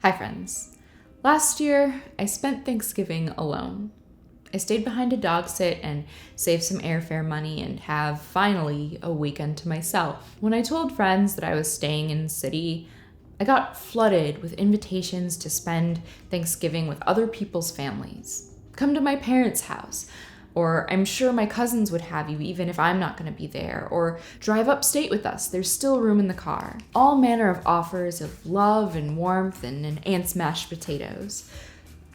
Hi friends. Last year, I spent Thanksgiving alone. I stayed behind a dog sit and saved some airfare money and have, finally, a weekend to myself. When I told friends that I was staying in the city, I got flooded with invitations to spend Thanksgiving with other people's families. Come to my parents' house, or I'm sure my cousins would have you even if I'm not going to be there, or drive upstate with us, there's still room in the car. All manner of offers of love and warmth and an aunt's mashed potatoes.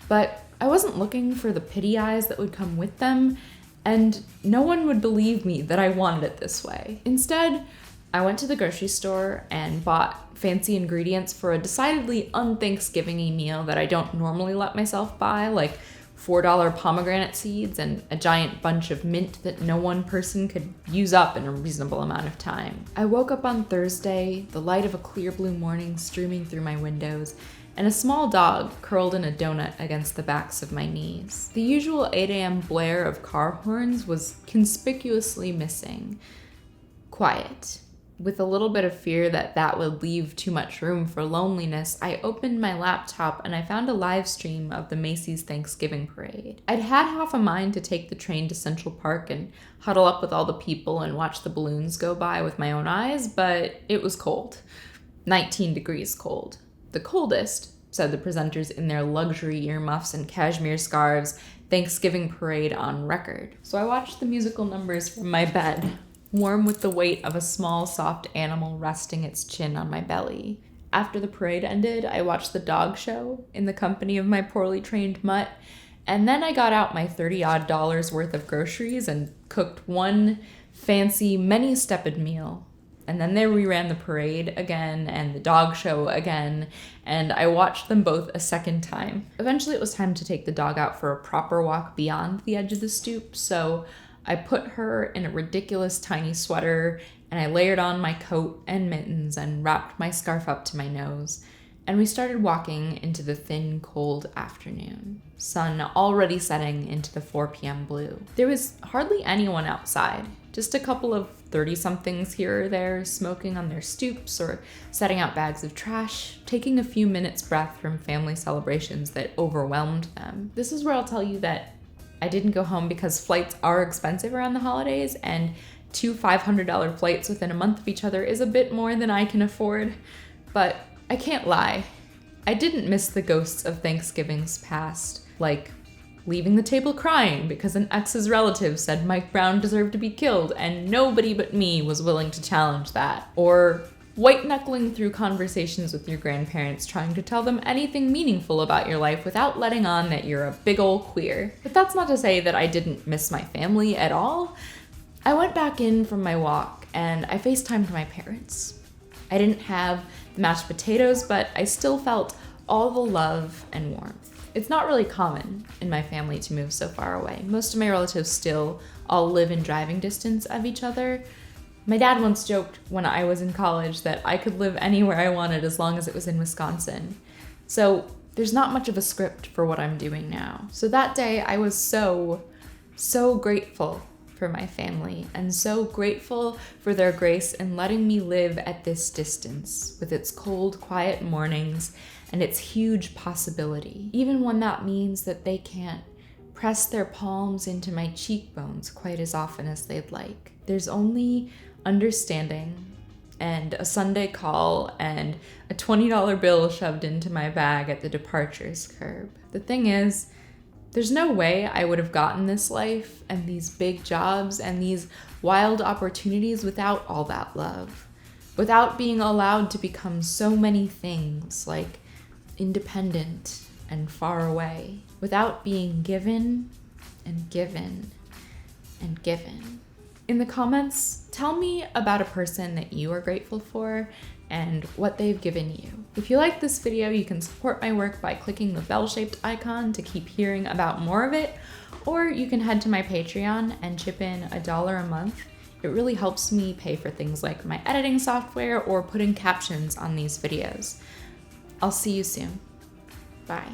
But I wasn't looking for the pity eyes that would come with them, and no one would believe me that I wanted it this way. Instead, I went to the grocery store and bought fancy ingredients for a decidedly un-Thanksgiving-y meal that I don't normally let myself buy, like $4 pomegranate seeds and a giant bunch of mint that no one person could use up in a reasonable amount of time. I woke up on Thursday, the light of a clear blue morning streaming through my windows, and a small dog curled in a donut against the backs of my knees. The usual 8 a.m. blare of car horns was conspicuously missing. Quiet. With a little bit of fear that that would leave too much room for loneliness, I opened my laptop and I found a live stream of the Macy's Thanksgiving Parade. I'd had half a mind to take the train to Central Park and huddle up with all the people and watch the balloons go by with my own eyes, but it was cold. 19 degrees cold. The coldest, said the presenters in their luxury earmuffs and cashmere scarves, Thanksgiving Parade on record. So I watched the musical numbers from my bed, warm with the weight of a small, soft animal resting its chin on my belly. After the parade ended, I watched the dog show in the company of my poorly trained mutt, and then I got out my $30-odd worth of groceries and cooked one fancy, many-stepped meal. And then they reran the parade again and the dog show again, and I watched them both a second time. Eventually it was time to take the dog out for a proper walk beyond the edge of the stoop, so I put her in a ridiculous tiny sweater, and I layered on my coat and mittens and wrapped my scarf up to my nose, and we started walking into the thin, cold afternoon. Sun already setting into the 4 p.m. blue. There was hardly anyone outside, just a couple of 30-somethings here or there smoking on their stoops or setting out bags of trash, taking a few minutes' breath from family celebrations that overwhelmed them. This is where I'll tell you that I didn't go home because flights are expensive around the holidays, and 2 $500 flights within a month of each other is a bit more than I can afford. But I can't lie. I didn't miss the ghosts of Thanksgivings past, like leaving the table crying because an ex's relative said Mike Brown deserved to be killed and nobody but me was willing to challenge that. Or white-knuckling through conversations with your grandparents trying to tell them anything meaningful about your life without letting on that you're a big ol' queer. But that's not to say that I didn't miss my family at all. I went back in from my walk and I FaceTimed my parents. I didn't have the mashed potatoes, but I still felt all the love and warmth. It's not really common in my family to move so far away. Most of my relatives still all live in driving distance of each other. My dad once joked when I was in college that I could live anywhere I wanted as long as it was in Wisconsin. So there's not much of a script for what I'm doing now. So that day I was so grateful for my family and so grateful for their grace in letting me live at this distance with its cold, quiet mornings and its huge possibility, even when that means that they can't press their palms into my cheekbones quite as often as they'd like. There's only understanding and a Sunday call and a $20 bill shoved into my bag at the departures curb. The thing is, there's no way I would have gotten this life and these big jobs and these wild opportunities without all that love, without being allowed to become so many things like independent and far away, without being given and given and given. In the comments, tell me about a person that you are grateful for and what they've given you. If you like this video, you can support my work by clicking the bell-shaped icon to keep hearing about more of it, or you can head to my Patreon and chip in $1 a month. It really helps me pay for things like my editing software or putting captions on these videos. I'll see you soon. Bye.